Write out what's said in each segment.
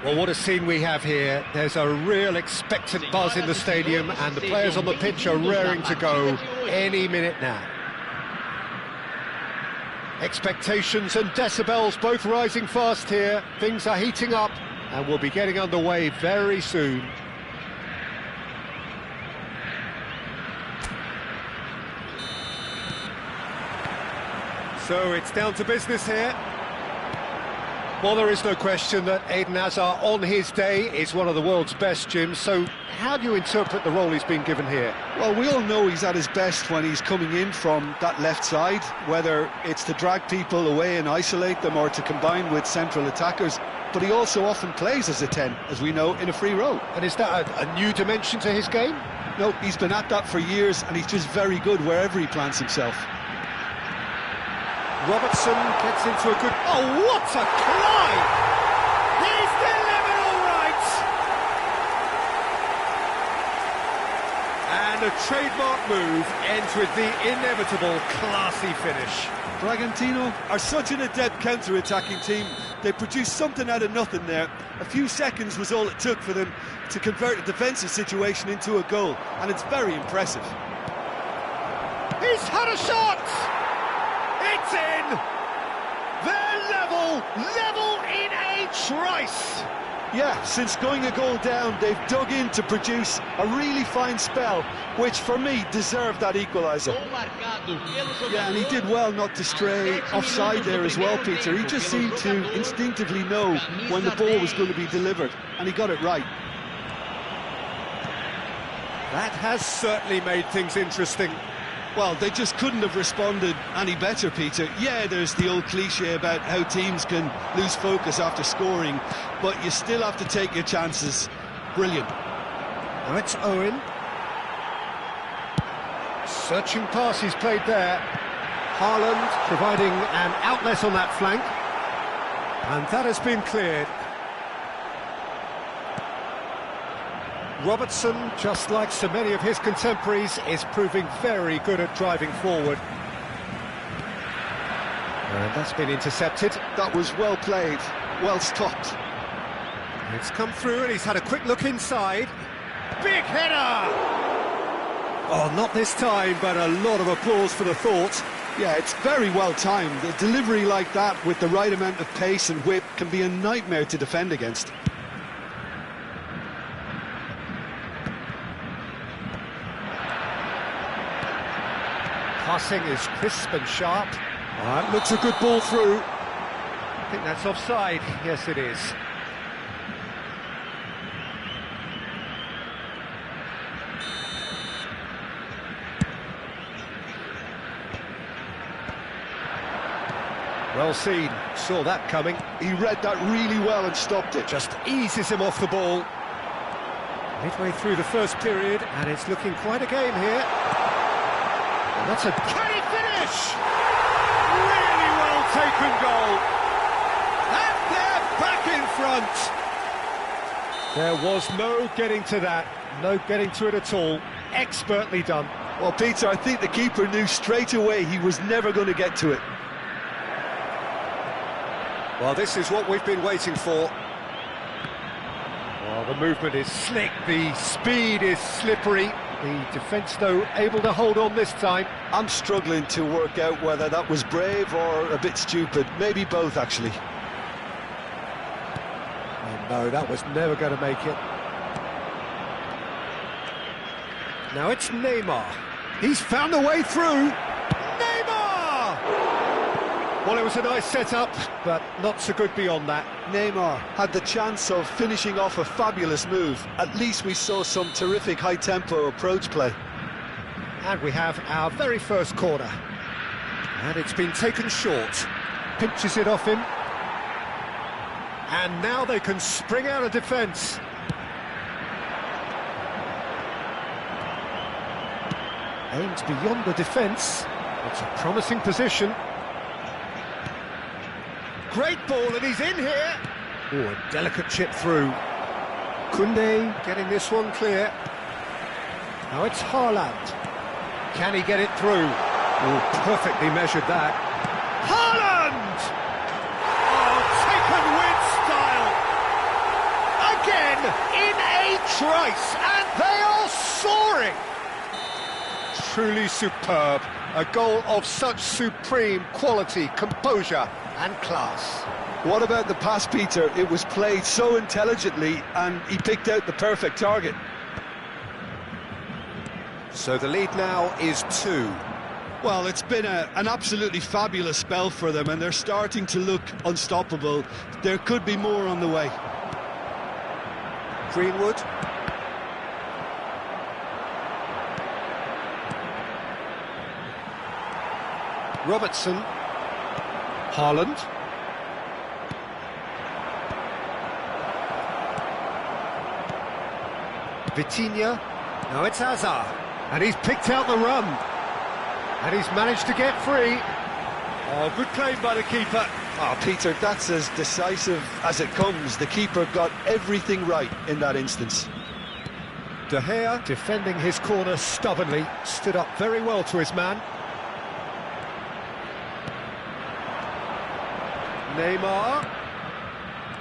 Well, what a scene we have here. There's a real expectant buzz in the stadium, and the players on the pitch are raring to go any minute now. Expectations and decibels both rising fast here. Things are heating up, and we'll be getting underway very soon. So it's down to business here. Well, there is no question that Eden Hazard on his day is one of the world's best, Jim. So how do you interpret the role he's been given here? Well, we all know he's at his best when he's coming in from that left side, whether it's to drag people away and isolate them or to combine with central attackers. But he also often plays as a 10, as we know, in a free role. And is that a new dimension to his game? No, he's been at that for years, and he's just very good wherever he plants himself. Robertson gets into a good... Oh, what a climb! He's delivered all right! And a trademark move ends with the inevitable classy finish. Bragantino are such an adept counter-attacking team. They produced something out of nothing there. A few seconds was all it took for them to convert a defensive situation into a goal, and it's very impressive. He's had a shot! It's in! They're level in a trice! Yeah, since going a goal down, they've dug in to produce a really fine spell, which for me deserved that equaliser. Yeah, and he did well not to stray offside there as well, Peter. He just seemed to instinctively know when the ball was going to be delivered, and he got it right. That has certainly made things interesting. Well, they just couldn't have responded any better, Peter. Yeah, there's the old cliche about how teams can lose focus after scoring, but you still have to take your chances. Brilliant. Now it's Owen. Searching pass he's played there. Haaland providing an outlet on that flank. And that has been cleared. Robertson, just like so many of his contemporaries, is proving very good at driving forward. And that's been intercepted. That was well played, well stopped. It's come through and he's had a quick look inside. Big header! Oh, not this time, but a lot of applause for the thought. Yeah, it's very well timed. A delivery like that with the right amount of pace and whip can be a nightmare to defend against. Passing is crisp and sharp. That looks a good ball through. I think that's offside. Yes, it is. Well seen. Saw that coming. He read that really well and stopped it. Just eases him off the ball. Midway through the first period, and it's looking quite a game here. That's a... Can he finish? Really well taken goal. And they're back in front. There was no getting to that. No getting to it at all. Expertly done. Well, Peter, I think the keeper knew straight away he was never going to get to it. Well, this is what we've been waiting for. Well, the movement is slick. The speed is slippery. The defence, though, able to hold on this time. I'm struggling to work out whether that was brave or a bit stupid. Maybe both, actually. Oh, no, that was never going to make it. Now it's Neymar. He's found a way through. Neymar! Well, it was a nice setup, but not so good beyond that. Neymar had the chance of finishing off a fabulous move. At least we saw some terrific high-tempo approach play. And we have our very first corner. And it's been taken short. Pinches it off him. And now they can spring out of defence. Aims beyond the defence. It's a promising position. Great ball, and he's in here. Oh, a delicate chip through. Koundé getting this one clear. Now it's Haaland. Can he get it through? Oh, perfectly measured that. Haaland! Oh, taken with style. in a trice, and they are soaring! Truly superb. A goal of such supreme quality, composure and class. What about the pass, Peter? It was played so intelligently and he picked out the perfect target. So the lead now is 2. Well, it's been an absolutely fabulous spell for them and they're starting to look unstoppable. There could be more on the way. Greenwood. Robertson. Haaland. Vitinha. Now it's Hazard. And he's picked out the run. And he's managed to get free. Oh, good play by the keeper. Oh, Peter, that's as decisive as it comes. The keeper got everything right in that instance. De Gea, defending his corner stubbornly, stood up very well to his man. Neymar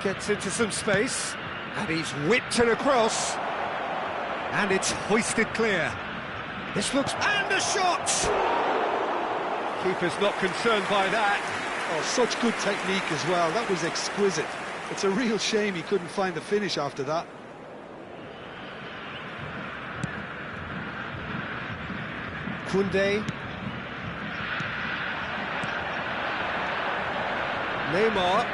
gets into some space, and he's whipped it across, and it's hoisted clear. This looks... and a shot! Keeper's not concerned by that. Oh, such good technique as well. That was exquisite. It's a real shame he couldn't find the finish after that. Koundé. Neymar.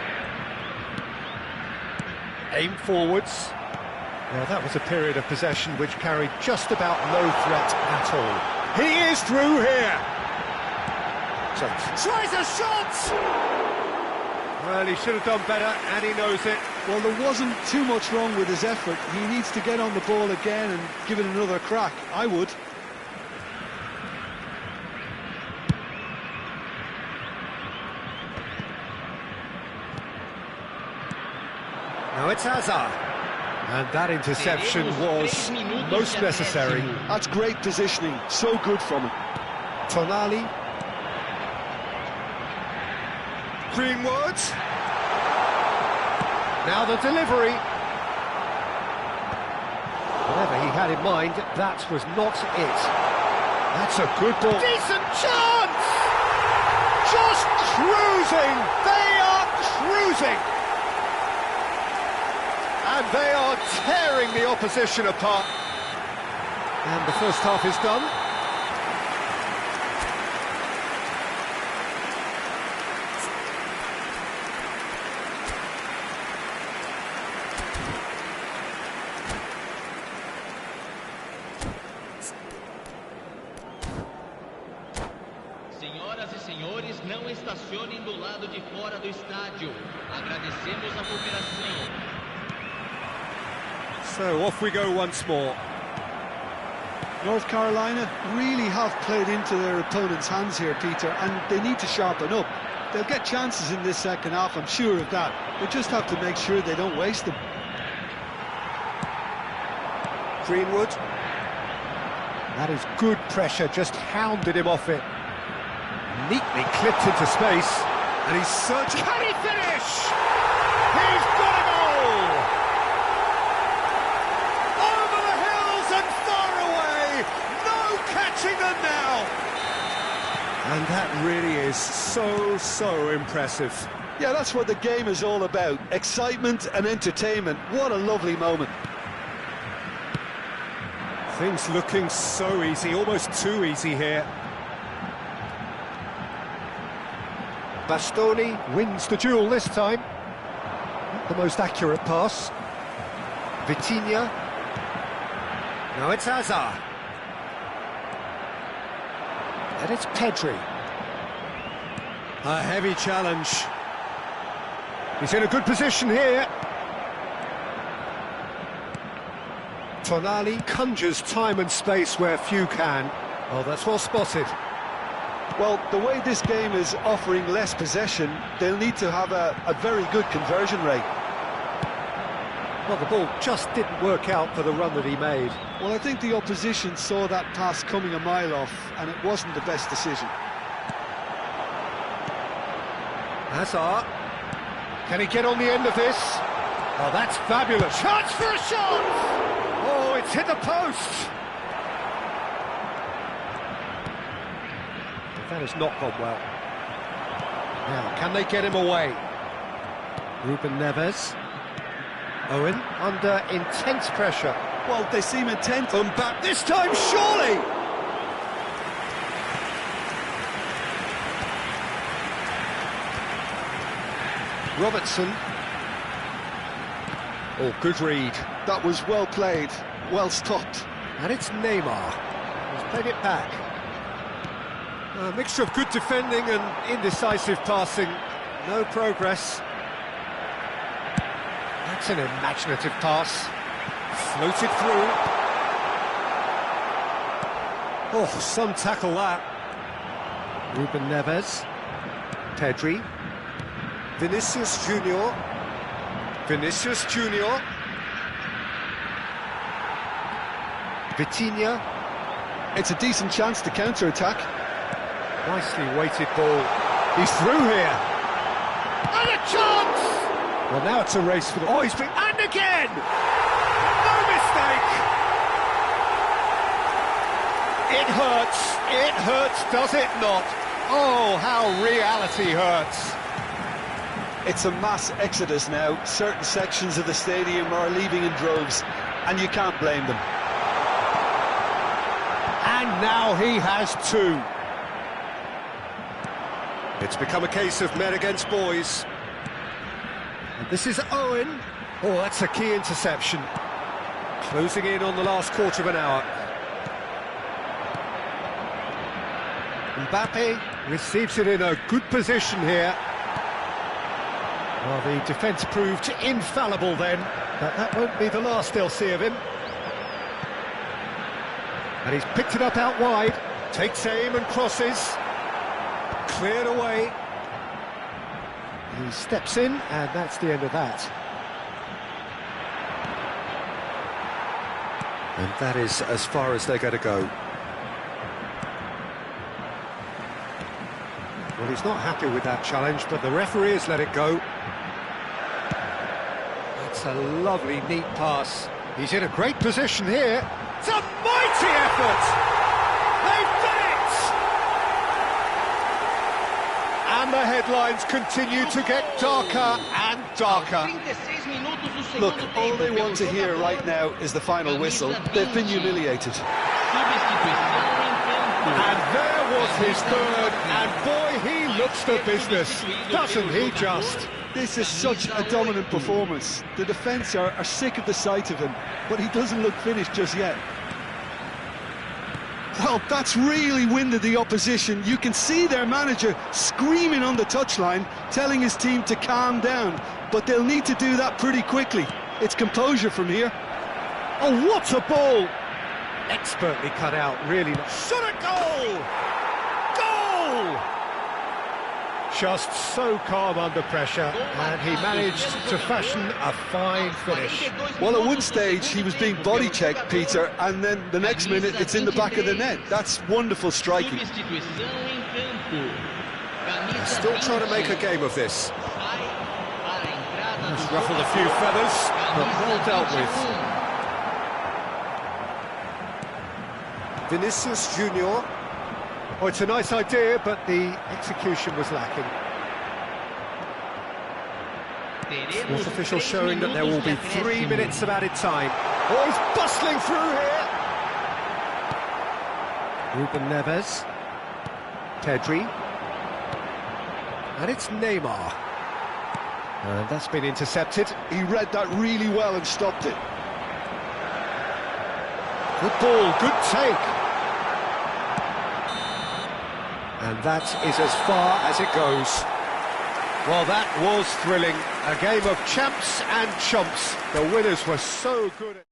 Aim forwards. Now that was a period of possession which carried just about no threat at all. He is through here. Tries a shot! Well, he should have done better, and he knows it. Well, there wasn't too much wrong with his effort. He needs to get on the ball again and give it another crack. I would. Now it's Hazard. And that interception was most necessary. That's great positioning. So good from him. Tonali. Greenwood. Now the delivery. Whatever he had in mind, that was not it. That's a good ball. Decent chance! Just cruising! They are cruising! And they are tearing the opposition apart. And the first half is done. Senhoras e senhores, não estacionem do lado de fora do estádio. Agradecemos a cooperação. So off we go once more. North Carolina really have played into their opponent's hands here, Peter, and they need to sharpen up. They'll get chances in this second half, I'm sure of that. They just have to make sure they don't waste them. Greenwood. That is good pressure, just hounded him off it. Neatly clipped into space, and he's searching. Can he finish? He's got a goal! Over the hills and far away, no catching them now! And that really is so impressive. Yeah, that's what the game is all about. Excitement and entertainment. What a lovely moment. Things looking so easy, almost too easy here. Bastoni wins the duel this time. Not the most accurate pass. Vitinha. Now it's Hazard. And it's Pedri. A heavy challenge. He's in a good position here. Tonali conjures time and space where few can. Oh, that's well spotted. Well, the way this game is offering less possession, they'll need to have a very good conversion rate. Well, the ball just didn't work out for the run that he made. Well, I think the opposition saw that pass coming a mile off, and it wasn't the best decision. Hazard. Can he get on the end of this? Oh, that's fabulous. Chance for a shot! Oh, it's hit the post. That has not gone well. Now, can they get him away? Ruben Neves. Owen under intense pressure. Well, they seem intent. Back this time, surely! Robertson. Oh, good read. That was well played, well stopped. And it's Neymar. He's played it back. A mixture of good defending and indecisive passing. No progress. That's an imaginative pass. Floated through. Oh, some tackle that. Ruben Neves. Pedri. Vinicius Junior. Vinicius Junior. Vitinha. It's a decent chance to counter-attack. Nicely weighted ball. He's through here. And a chance! Well, now it's a race for the... Oh, he's been... And again! No mistake! It hurts. It hurts, does it not? Oh, how reality hurts. It's a mass exodus now. Certain sections of the stadium are leaving in droves, and you can't blame them. And now he has two. It's become a case of men against boys. And this is Owen. Oh, that's a key interception. Closing in on the last quarter of an hour. Mbappe receives it in a good position here. Well, the defence proved infallible then, but that won't be the last they'll see of him. And he's picked it up out wide, takes aim and crosses. Cleared away. He steps in, and that's the end of that. And that is as far as they're going to go. Well, he's not happy with that challenge, but the referee has let it go. That's a lovely, neat pass. He's in a great position here. It's a mighty effort! They've done it! And the headlines continue to get darker and darker. Look, all they want to hear right now is the final whistle. They've been humiliated. And there was his third, and boy, he looks the business, doesn't he just? This is such a dominant performance. The defence are sick of the sight of him, but he doesn't look finished just yet. Well, that's really winded the opposition. You can see their manager screaming on the touchline, telling his team to calm down, but they'll need to do that pretty quickly. It's composure from here. Oh, what a ball! Expertly cut out, really. Shot a goal! Goal! Just so calm under pressure, and he managed to fashion a fine finish. Well, at one stage he was being body-checked, Peter, and then the next minute it's in the back of the net. That's wonderful striking. He's still trying to make a game of this. He's ruffled a few feathers, but well dealt with. Vinicius Junior. Oh, it's a nice idea, but the execution was lacking. Sports official showing that there will be 3 minutes of added time. Oh, he's bustling through here! Ruben Neves. Pedri. And it's Neymar. And that's been intercepted. He read that really well and stopped it. Good ball, good take. And that is as far as it goes. Well, that was thrilling. A game of champs and chumps. The winners were so good.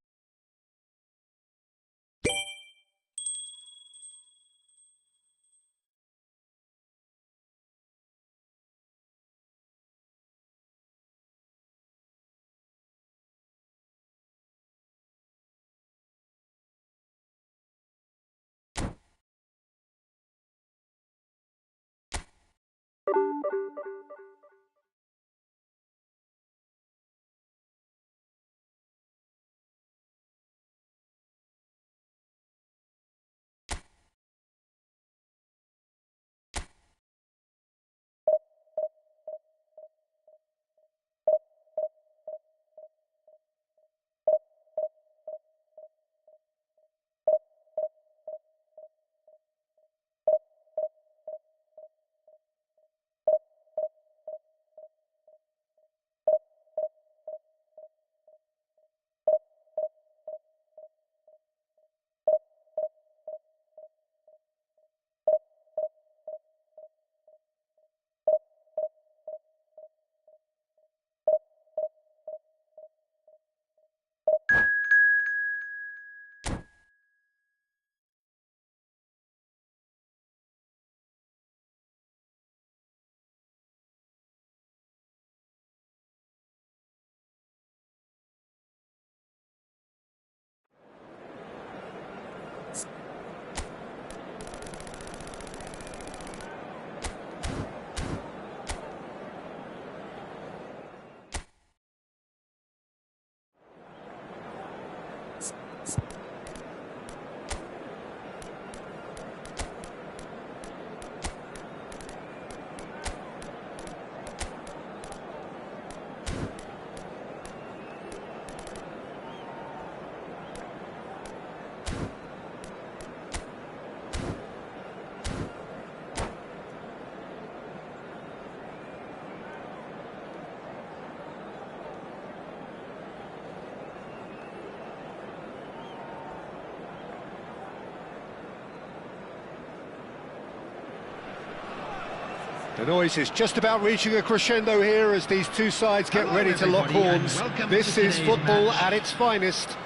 The noise is just about reaching a crescendo here as these two sides get ready to lock horns. This is football at its finest.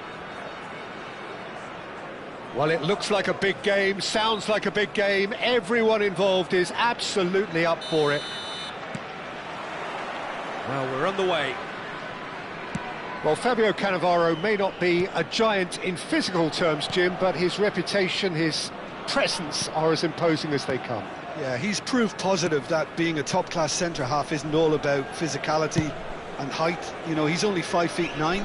Well, it looks like a big game, sounds like a big game. Everyone involved is absolutely up for it. Well, we're on the way. Well, Fabio Cannavaro may not be a giant in physical terms, Jim, but his reputation, his presence are as imposing as they come. Yeah, he's proof positive that being a top-class centre-half isn't all about physicality and height. You know, he's only 5'9",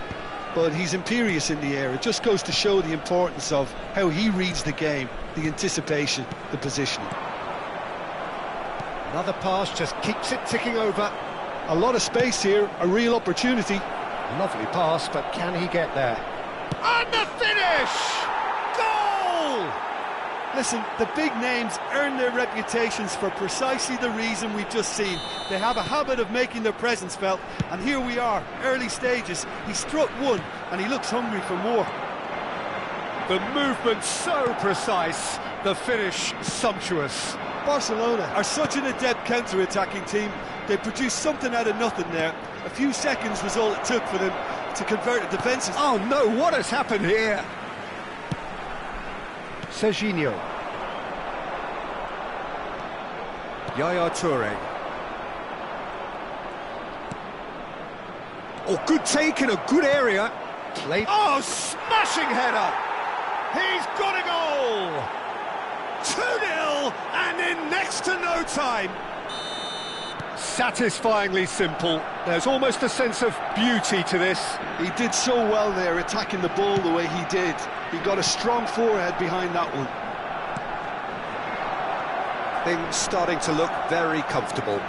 but he's imperious in the air. It just goes to show the importance of how he reads the game, the anticipation, the positioning. Another pass just keeps it ticking over. A lot of space here, a real opportunity. Lovely pass, but can he get there? And the finish! Goal! Listen, the big names earn their reputations for precisely the reason we've just seen. They have a habit of making their presence felt, and here we are, early stages. He struck one, and he looks hungry for more. The movement so precise, the finish sumptuous. Barcelona are such an adept counter-attacking team. They produced something out of nothing there. A few seconds was all it took for them to convert a defensive. Oh no, what has happened here? Serginho. Yaya Toure. Oh, good take in a good area. Played. Oh, smashing header! He's got a goal! 2-0, and in next to no time. Satisfyingly simple. There's almost a sense of beauty to this. He did so well there, attacking the ball the way he did. He got a strong forehead behind that one. Things starting to look very comfortable.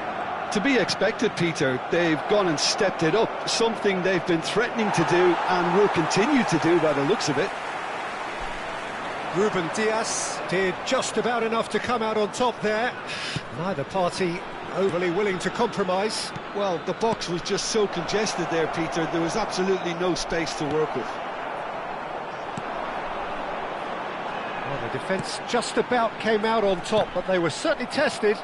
To be expected, Peter. They've gone and stepped it up, something they've been threatening to do and will continue to do by the looks of it. Ruben Dias did just about enough to come out on top there. Neither party overly willing to compromise. Well, the box was just so congested there, Peter. There was absolutely no space to work with. Well, the defence just about came out on top, but they were certainly tested.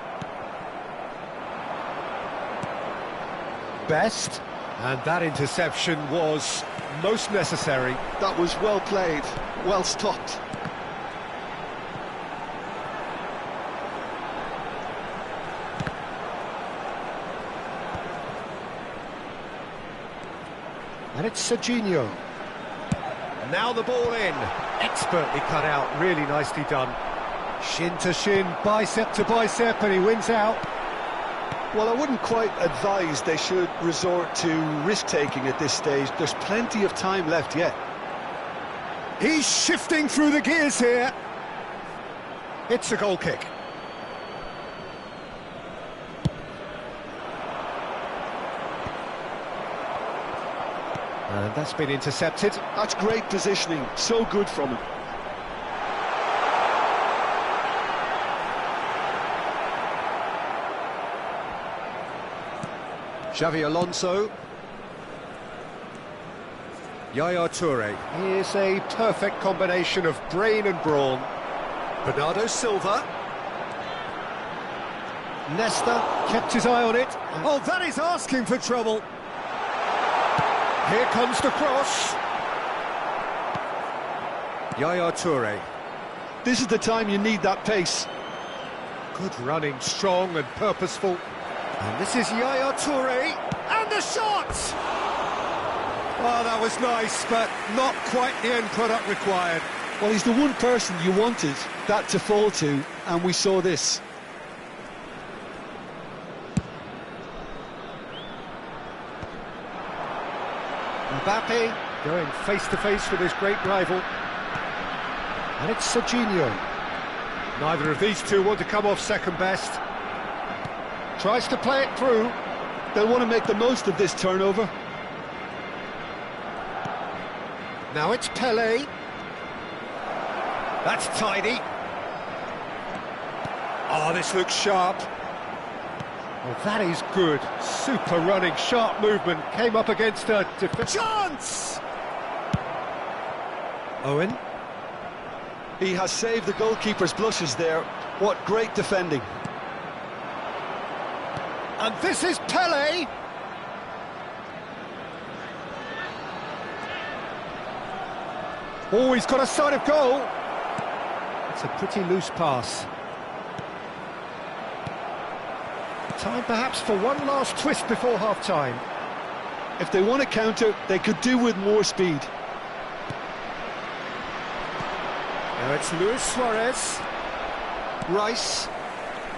Best, and that interception was most necessary. That was well played, well stopped. And it's Serginho. Now the ball in. Expertly cut out, really nicely done. Shin to shin, bicep to bicep, and he wins out. Well, I wouldn't quite advise they should resort to risk-taking at this stage. There's plenty of time left yet. He's shifting through the gears here. It's a goal kick. And that's been intercepted. That's great positioning, so good from him. Xavi Alonso. Yaya Toure. He is a perfect combination of brain and brawn. Bernardo Silva. Nesta kept his eye on it. Oh, that is asking for trouble. Here comes the cross. Yaya Toure. This is the time you need that pace. Good running, strong and purposeful. And this is Yaya Toure. And the shot! Oh, that was nice, but not quite the end product required. Well, he's the one person you wanted that to fall to, and we saw this. Mbappe. going face-to-face with his great rival. And it's Serginho. Neither of these two want to come off second best. Tries to play it through. They'll want to make the most of this turnover. Now it's Pelé. That's tidy. Oh, this looks sharp. Well, that is good. Super running, sharp movement. Came up against a chance! Owen. He has saved the goalkeeper's blushes there. What great defending. And this is Pelé. Oh, he's got a sight of goal. It's a pretty loose pass. Time perhaps for one last twist before half-time. If they want to counter, they could do with more speed. Now it's Luis Suarez. Rice.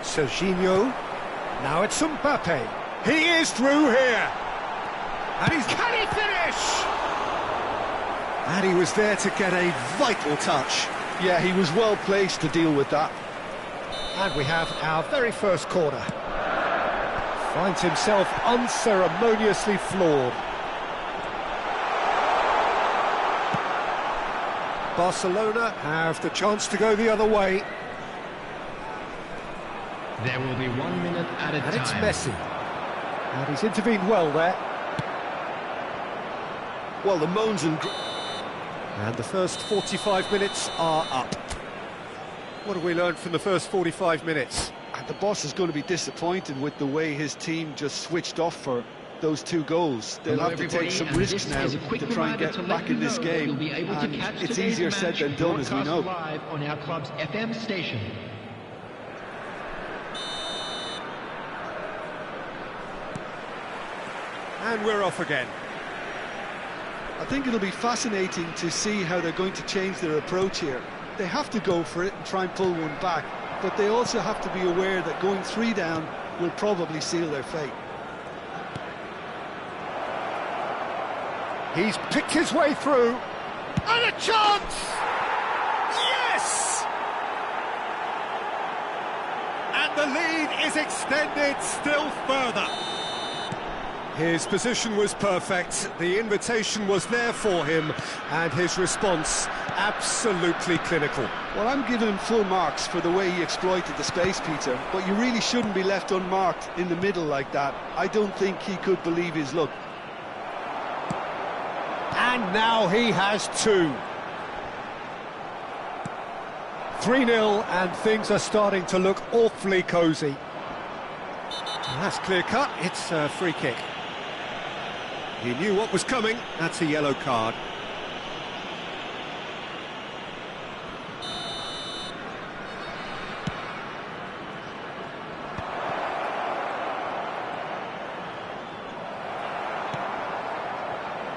Serginho. Now it's Mbappe. He is through here. And can he finish? And he was there to get a vital touch. Yeah, he was well placed to deal with that. And we have our very first corner. Finds himself unceremoniously floored. Barcelona have the chance to go the other way. There will be 1 minute at a time. And it's Messi. And he's intervened well there. Well, the moans and... And the first 45 minutes are up. What have we learned from the first 45 minutes? The boss is going to be disappointed with the way his team just switched off for those 2 goals. They'll have to take some risks now to try and get back in this game. And it's easier said than done, as we know. Live on our club's FM station. And we're off again. I think it'll be fascinating to see how they're going to change their approach here. They have to go for it and try and pull one back, but they also have to be aware that going 3 down will probably seal their fate. He's picked his way through. And a chance! Yes! And the lead is extended still further. His position was perfect, the invitation was there for him, and his response absolutely clinical. Well, I'm giving him full marks for the way he exploited the space, Peter, but you really shouldn't be left unmarked in the middle like that. I don't think he could believe his luck. And now he has 2. 3-0, and things are starting to look awfully cosy. That's clear-cut, it's a free kick. He knew what was coming, that's a yellow card.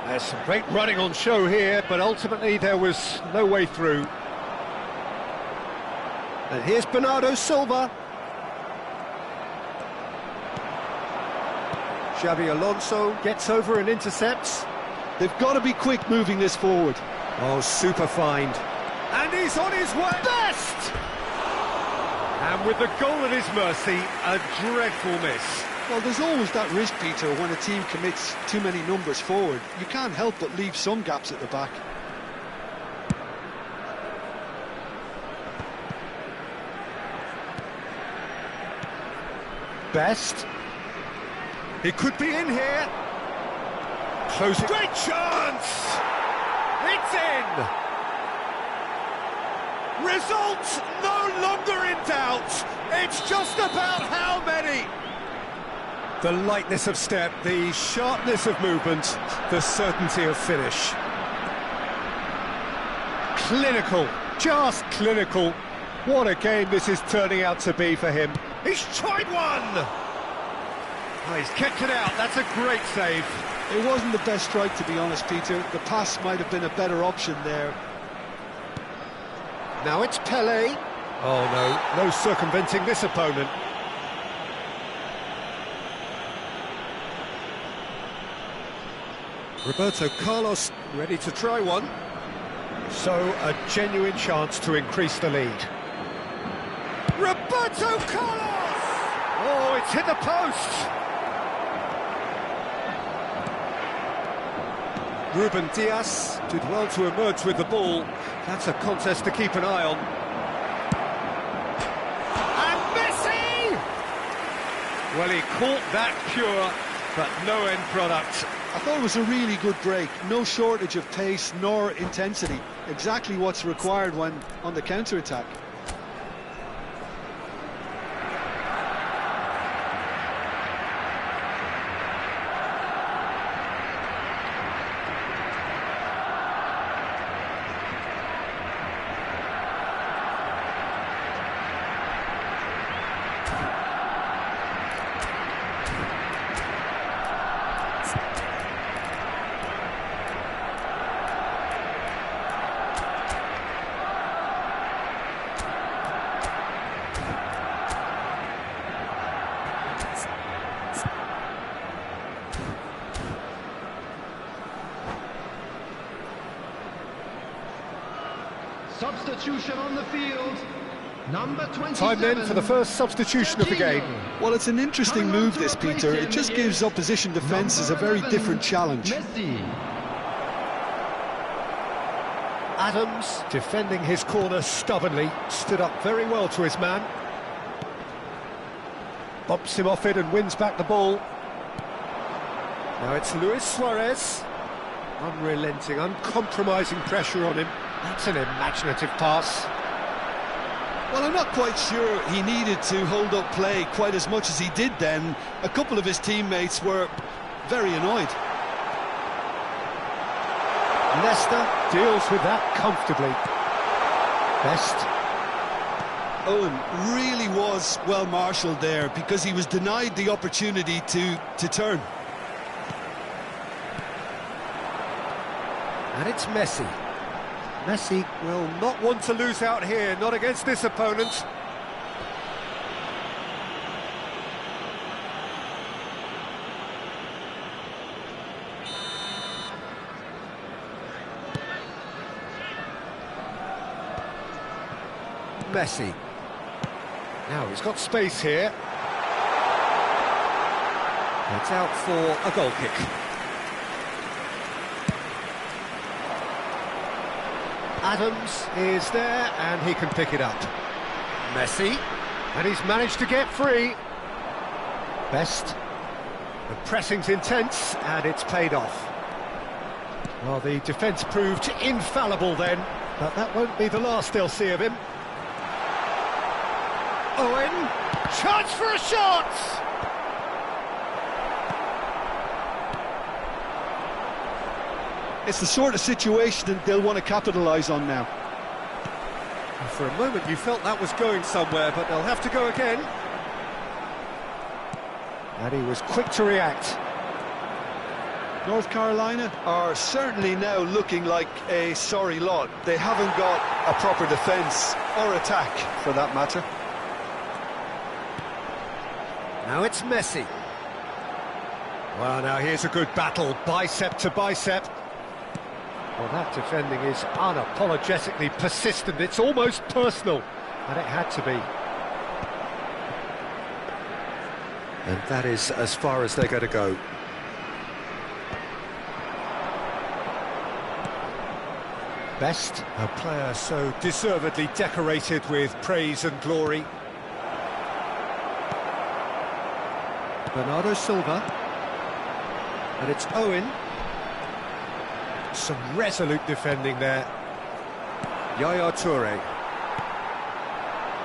There's some great running on show here, but ultimately there was no way through. And here's Bernardo Silva. Xabi Alonso gets over and intercepts. They've got to be quick moving this forward. Oh, super find. And he's on his way. Best! And with the goal at his mercy, a dreadful miss. Well, there's always that risk, Peter, when a team commits too many numbers forward. You can't help but leave some gaps at the back. Best. He could be in here. Close it. Great chance! It's in! Results no longer in doubt. It's just about how many. The lightness of step, the sharpness of movement, the certainty of finish. Clinical, just clinical. What a game this is turning out to be for him. He's tried one! Oh, he's kept it out, that's a great save. It wasn't the best strike, to be honest, Peter. The pass might have been a better option there. Now it's Pelé. Oh no, no circumventing this opponent. Roberto Carlos ready to try one. So, a genuine chance to increase the lead. Roberto Carlos! Oh, it's hit the post! Ruben Diaz did well to emerge with the ball. That's a contest to keep an eye on. And Messi! Well, he caught that pure, but no end product. I thought it was a really good break. No shortage of pace nor intensity. Exactly what's required when on the counter-attack. Substitution on the field, number 27. Time then for the first substitution of the game. Well, it's an interesting move, this, Peter. It just gives opposition defences a very different challenge. Messi. Adams, defending his corner stubbornly, stood up very well to his man. Bumps him off it and wins back the ball. Now it's Luis Suarez. Unrelenting, uncompromising pressure on him. That's an imaginative pass. Well, I'm not quite sure he needed to hold up play quite as much as he did then. A couple of his teammates were very annoyed. Leicester deals with that comfortably. Best. Owen really was well marshalled there because he was denied the opportunity to turn. And it's Messi. Messi will not want to lose out here, not against this opponent. Messi. Now he's got space here. It's out for a goal kick. Adams is there, and he can pick it up. Messi, and he's managed to get free. Best. The pressing's intense, and it's paid off. Well, the defence proved infallible then, but that won't be the last they'll see of him. Owen, chance for a shot! It's the sort of situation that they'll want to capitalise on now. For a moment you felt that was going somewhere, but they'll have to go again. And he was quick to react. North Carolina are certainly now looking like a sorry lot. They haven't got a proper defence or attack, for that matter. Now it's Messi. Well, now here's a good battle, bicep to bicep. Well, that defending is unapologetically persistent. It's almost personal, and it had to be. And that is as far as they're going to go. Best, a player so deservedly decorated with praise and glory. Bernardo Silva. And it's Owen. Some resolute defending there. Yaya Toure.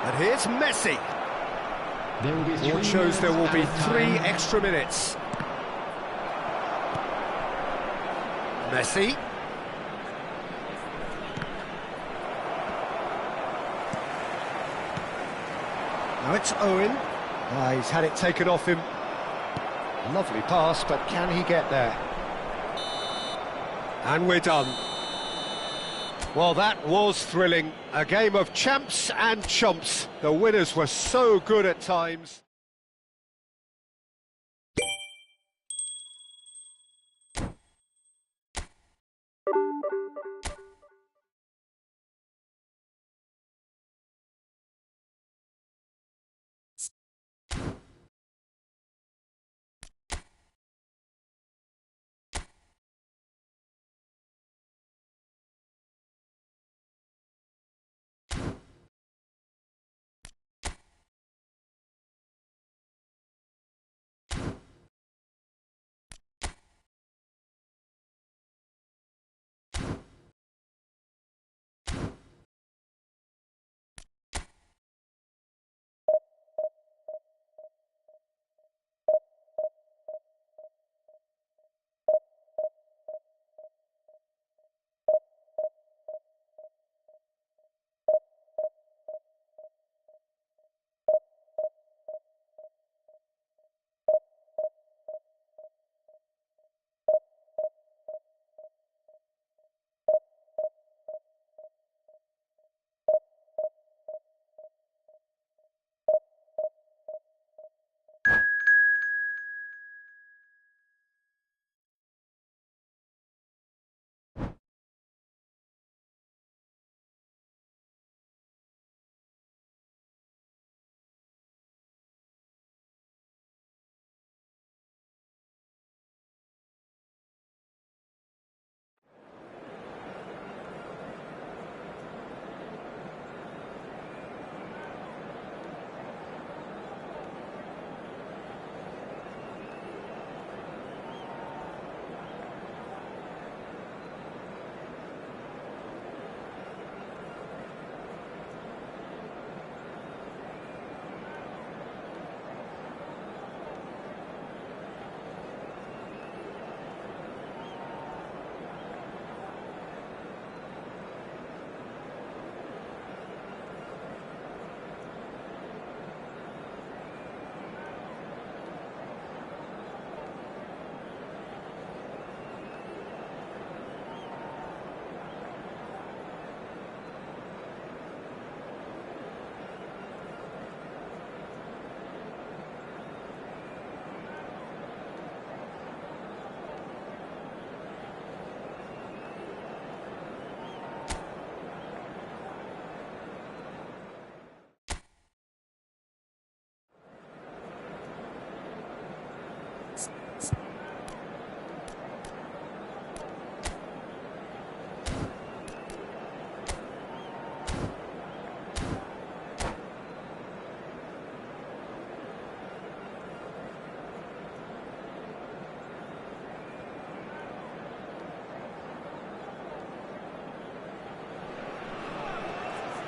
And here's Messi. It shows there will be 3 extra minutes. Messi. Now it's Owen. He's had it taken off him. Lovely pass, but can he get there? And we're done. Well, that was thrilling. A game of champs and chumps. The winners were so good at times.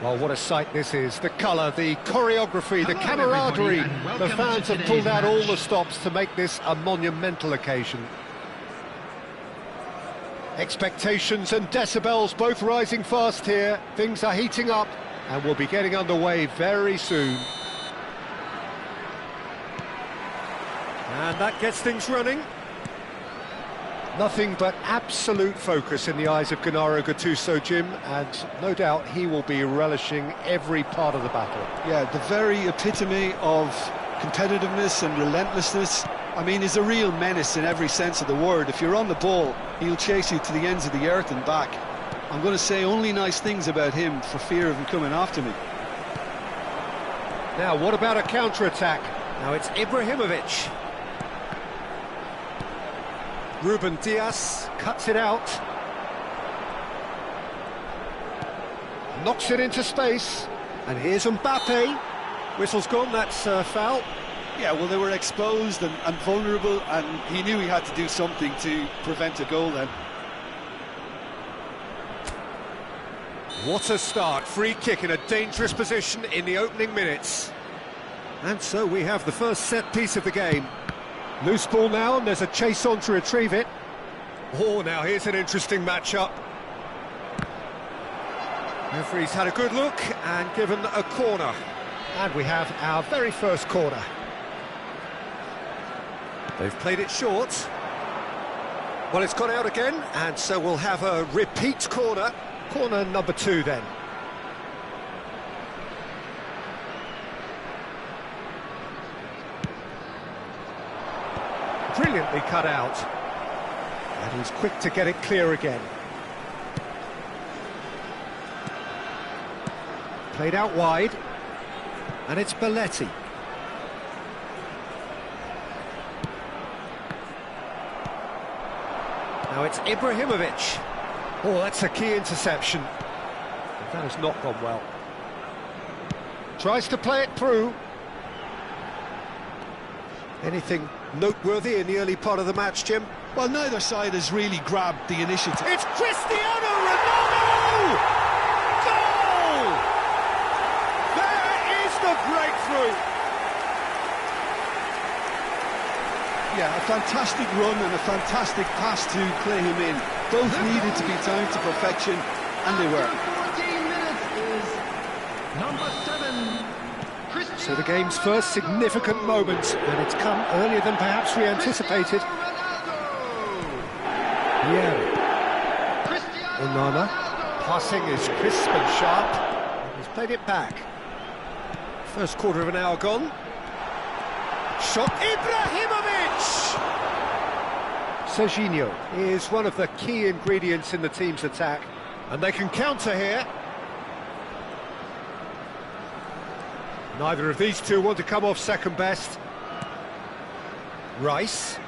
Well, what a sight this is. The colour, the choreography, the Hello, everybody, camaraderie. and The welcome fans to have pulled today's out all match. the stops to make this a monumental occasion. Expectations and decibels both rising fast here. Things are heating up and we'll be getting underway very soon. And that gets things running. Nothing but absolute focus in the eyes of Gennaro Gattuso, Jim, and no doubt he will be relishing every part of the battle. Yeah, the very epitome of competitiveness and relentlessness. I mean, he's a real menace in every sense of the word. If you're on the ball, he'll chase you to the ends of the earth and back. I'm going to say only nice things about him for fear of him coming after me. Now, what about a counter-attack? Now it's Ibrahimovic. Ruben Diaz cuts it out. Knocks it into space. And here's Mbappe. Whistle's gone, that's foul. Yeah, well, they were exposed and vulnerable, and he knew he had to do something to prevent a goal then. What a start. Free kick in a dangerous position in the opening minutes. And so we have the first set piece of the game. Loose ball now, and there's a chase on to retrieve it. Oh, now here's an interesting matchup. Referee's had a good look and given a corner. And we have our very first corner. They've played it short. Well, it's gone out again, and so we'll have a repeat corner. Corner number 2 then. Brilliantly cut out. And he's quick to get it clear again. Played out wide. And it's Belletti. Now it's Ibrahimovic. Oh, that's a key interception. But that has not gone well. Tries to play it through. Anything noteworthy in the early part of the match, Jim? Well, neither side has really grabbed the initiative. It's Cristiano Ronaldo! Goal! There is the breakthrough! Yeah, a fantastic run and a fantastic pass to play him in. Both needed to be timed to perfection, and they were. 14 minutes is number 7. So the game's first significant moment, and it's come earlier than perhaps we anticipated. Yeah. Onana, passing is crisp and sharp. He's played it back. First quarter of an hour gone. Shot, Ibrahimovic! Serginho is one of the key ingredients in the team's attack, and they can counter here. Neither of these two want to come off second best. Rice.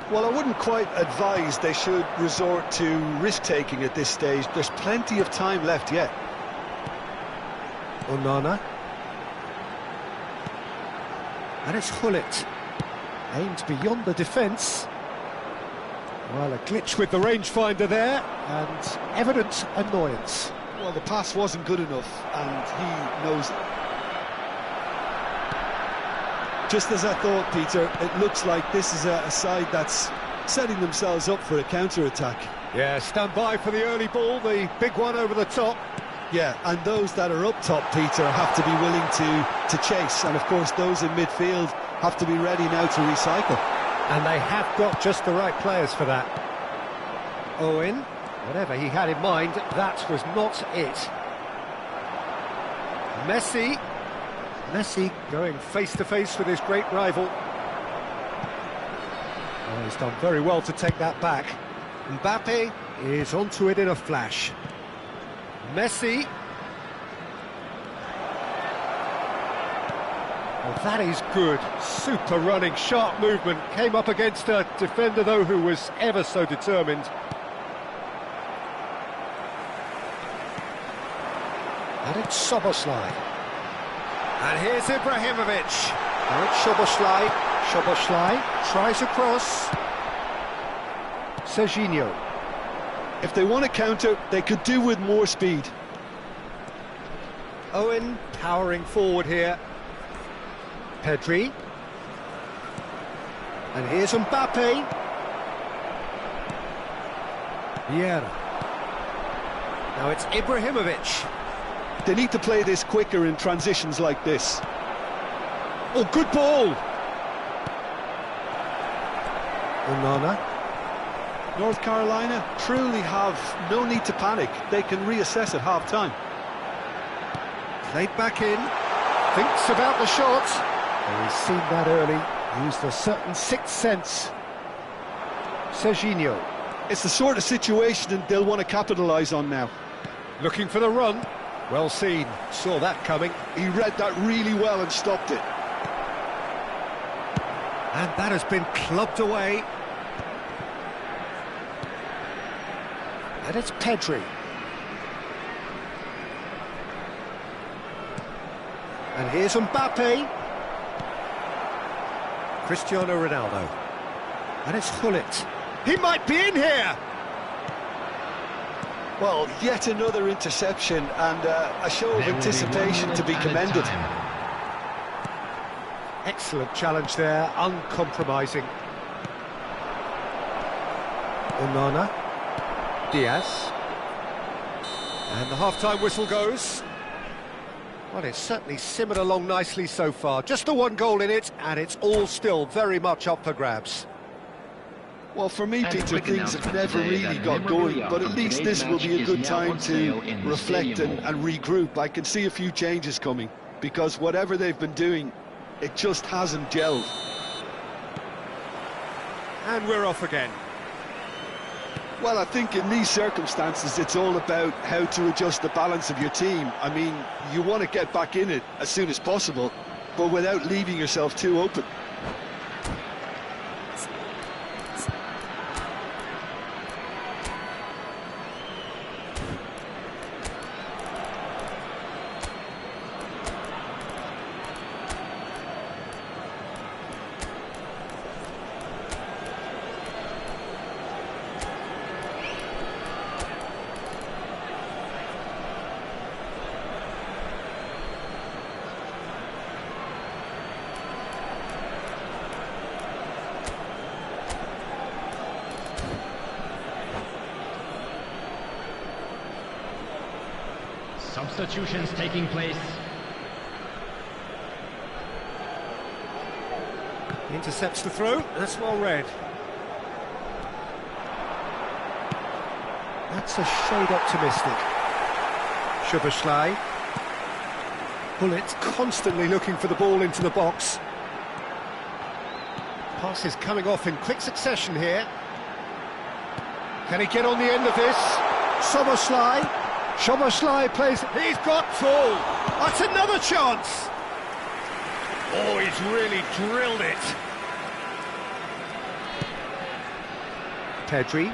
Well, I wouldn't quite advise they should resort to risk-taking at this stage. There's plenty of time left yet. Onana. And it's Hullet. Aimed beyond the defence. Well, a glitch with the rangefinder there, and evident annoyance. Well, the pass wasn't good enough, and he knows it. Just as I thought, Peter, it looks like this is a side that's setting themselves up for a counter-attack. Yeah, stand by for the early ball, the big one over the top. Yeah, and those that are up top, Peter, have to be willing to chase, and of course those in midfield have to be ready now to recycle. And they have got just the right players for that. Owen, whatever he had in mind, that was not it. Messi going face-to-face with his great rival. Oh, he's done very well to take that back. Mbappe is onto it in a flash. Messi. Oh, that is good. Super running, sharp movement. Came up against a defender, though, who was ever so determined. And it's Szoboszlai. And here's Ibrahimovic. Now it's Szoboszlai. Szoboszlai tries across. Serginho. If they want to counter, they could do with more speed. Owen powering forward here. Pedri. And here's Mbappe. Vieira. Now it's Ibrahimovic. They need to play this quicker in transitions like this. Oh, good ball! Onana. North Carolina truly have no need to panic. They can reassess at half-time. Played back in. Thinks about the shot. Well, he's seen that early. Used a certain sixth sense. Serginho. It's the sort of situation they'll want to capitalise on now. Looking for the run. Well seen. Saw that coming. He read that really well and stopped it. And that has been clubbed away. And it's Pedri. And here's Mbappe. Cristiano Ronaldo. And it's Hullet. He might be in here! Well, yet another interception and a show of anticipation to be commended. Excellent challenge there, uncompromising. Onana. Diaz. And the half-time whistle goes. Well, it's certainly simmered along nicely so far. Just the one goal in it, and it's all still very much up for grabs. Well, for me, Peter, things have never really got going, but at least this will be a good time to reflect and regroup. I can see a few changes coming, because whatever they've been doing, it just hasn't gelled. And we're off again. Well, I think in these circumstances, it's all about how to adjust the balance of your team. I mean, you want to get back in it as soon as possible, but without leaving yourself too open. Substitutions taking place. Intercepts the throw, that's well read. That's a shade optimistic. Szoboszlai. Hullet constantly looking for the ball into the box. Passes coming off in quick succession here. Can he get on the end of this? Szoboszlai. Szoboszlai plays, he's got full. That's another chance. Oh, he's really drilled it. Pedri.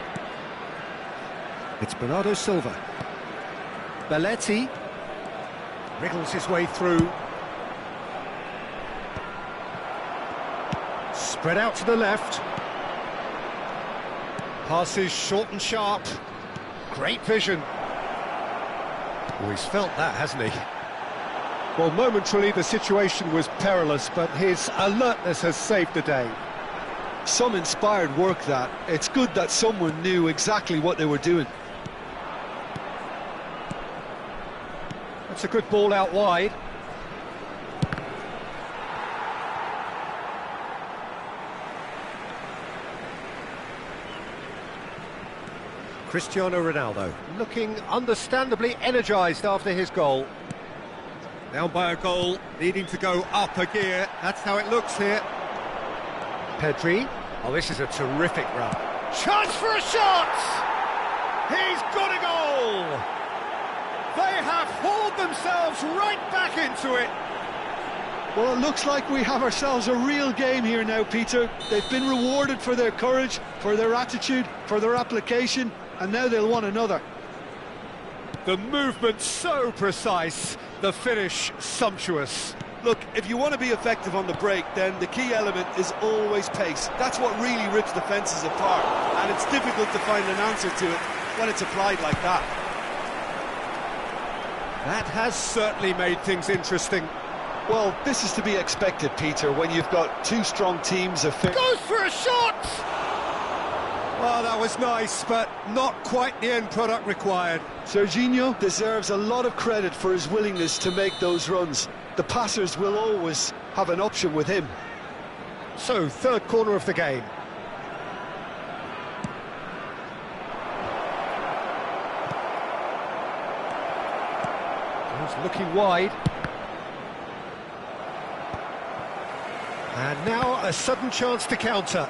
It's Bernardo Silva. Belletti. Wriggles his way through. Spread out to the left. Passes short and sharp. Great vision. Oh, he's felt that, hasn't he? Well, momentarily the situation was perilous, but his alertness has saved the day. Some inspired work that. It's good that someone knew exactly what they were doing. That's a good ball out wide. Cristiano Ronaldo, looking understandably energised after his goal. Down by a goal, needing to go up a gear. That's how it looks here. Pedri. Oh, this is a terrific run. Chance for a shot! He's got a goal! They have hauled themselves right back into it. Well, it looks like we have ourselves a real game here now, Peter. They've been rewarded for their courage, for their attitude, for their application, and now they'll want another. The movement so precise, the finish sumptuous. Look, if you want to be effective on the break, then the key element is always pace. That's what really rips defences apart, and it's difficult to find an answer to it when it's applied like that. That has certainly made things interesting. Well, this is to be expected, Peter, when you've got two strong teams of... Goes for a shot! Well, that was nice, but not quite the end product required. Serginho deserves a lot of credit for his willingness to make those runs. The passers will always have an option with him. So, third corner of the game. He's looking wide. And now a sudden chance to counter.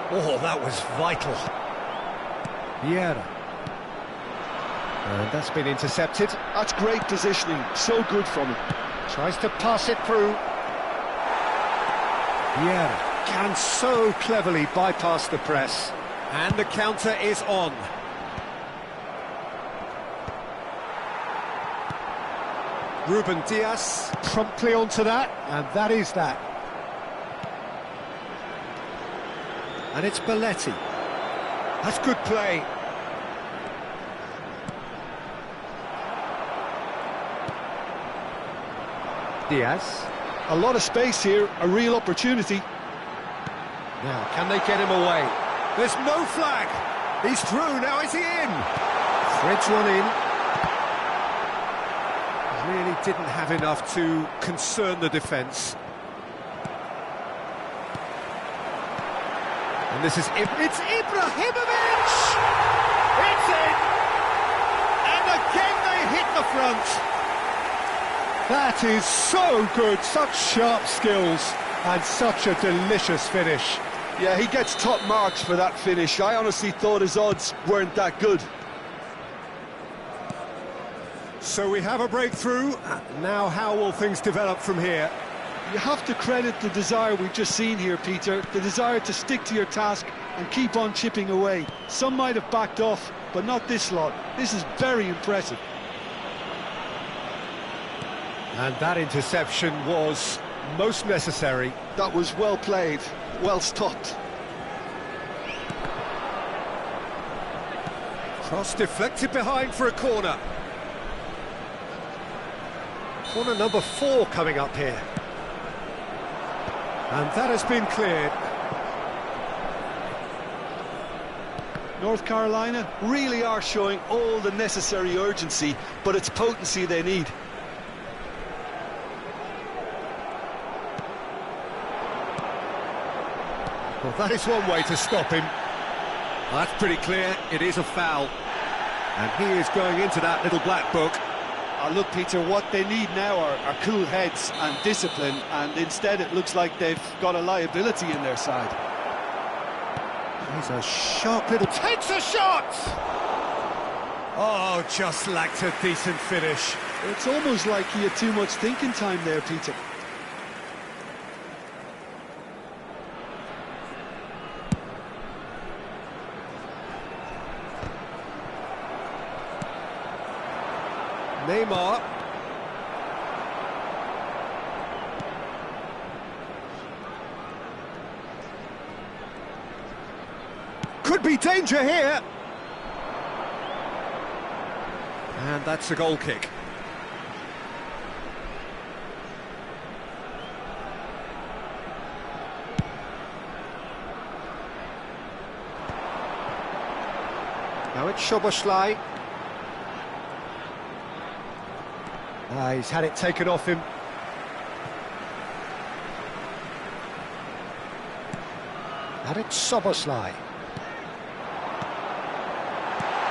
Oh, that was vital. Vieira. And that's been intercepted. That's great positioning, so good from him. Tries to pass it through. Vieira can so cleverly bypass the press. And the counter is on. Ruben Dias promptly onto that, and that is that. And it's Belletti. That's good play. Diaz. A lot of space here, a real opportunity. Now, can they get him away? There's no flag. He's through, now is he in? Threads one in. Really didn't have enough to concern the defence. And this is... It's Ibrahimovic! It's in! And again they hit the front. That is so good, such sharp skills, and such a delicious finish. Yeah, he gets top marks for that finish. I honestly thought his odds weren't that good. So we have a breakthrough. Now how will things develop from here? You have to credit the desire we've just seen here, Peter. The desire to stick to your task and keep on chipping away. Some might have backed off, but not this lot. This is very impressive. And that interception was most necessary. That was well played, well stopped. Cross deflected behind for a corner. Corner number 4 coming up here. And that has been cleared. North Carolina really are showing all the necessary urgency, but it's potency they need. Well, that is one way to stop him. That's pretty clear, it is a foul. And he is going into that little black book. Look, Peter, what they need now are cool heads and discipline, and instead it looks like they've got a liability in their side. He's a sharp little... Takes a shot! Oh, just lacked a decent finish. It's almost like he had too much thinking time there, Peter. Neymar. Could be danger here. And that's a goal kick. Now it's Szoboszlai. He's had it taken off him. And it's Szoboszlai.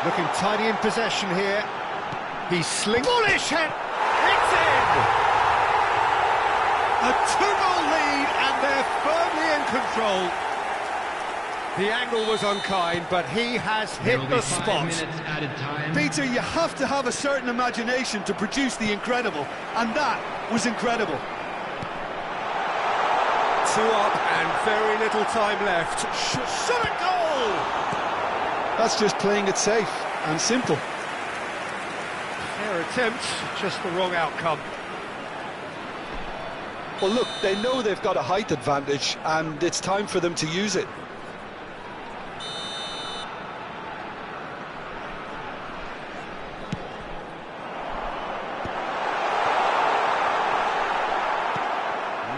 Looking tidy in possession here. He's bullish hit! It's in! A 2-goal lead and they're firmly in control. The angle was unkind, but he has hit the spot. Peter, you have to have a certain imagination to produce the incredible, and that was incredible. 2 up and very little time left. Shot a goal! That's just playing it safe and simple. Fair attempt, just the wrong outcome. Well, look, they know they've got a height advantage, and it's time for them to use it.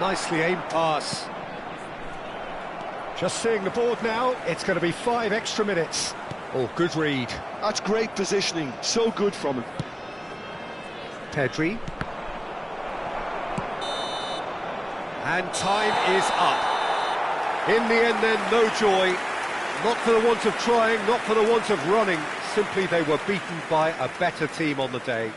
nicely aimed pass. Just seeing the board now, it's going to be 5 extra minutes. Oh, good read. That's great positioning, so good from him. Pedri. And time is up. In the end then, no joy. Not for the want of trying, not for the want of running. Simply they were beaten by a better team on the day.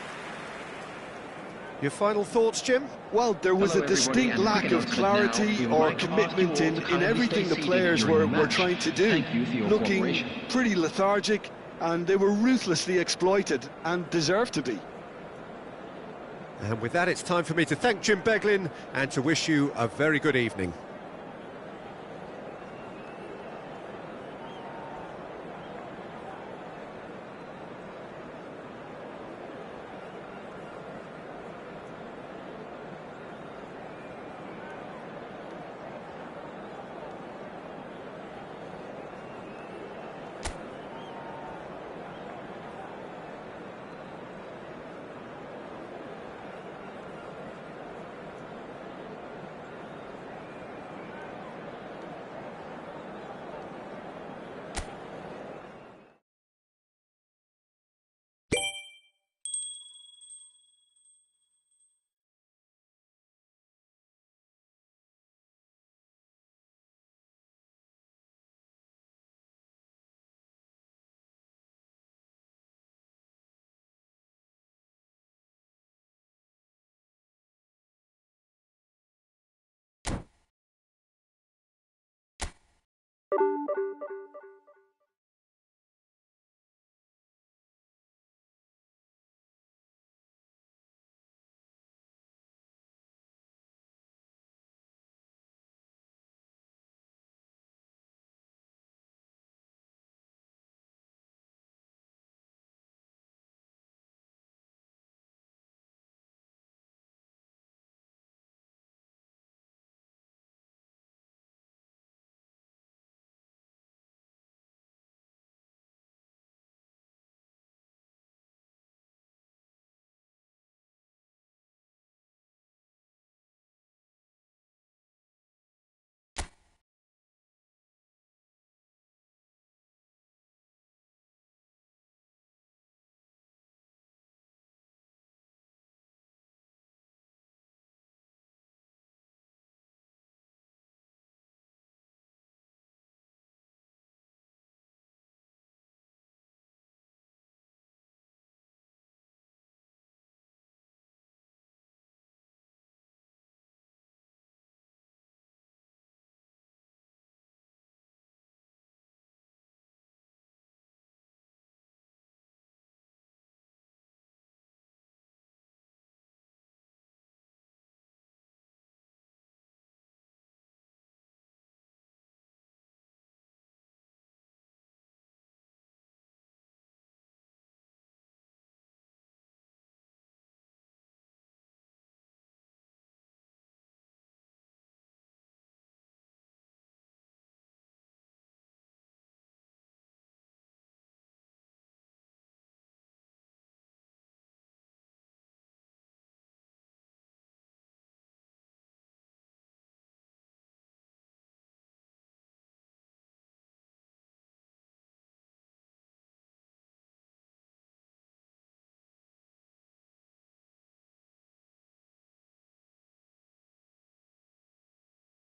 Your final thoughts, Jim? Well, there was a distinct lack of clarity or commitment in everything the players were trying to do. Looking pretty lethargic, and they were ruthlessly exploited and deserved to be. And with that, it's time for me to thank Jim Beglin and to wish you a very good evening.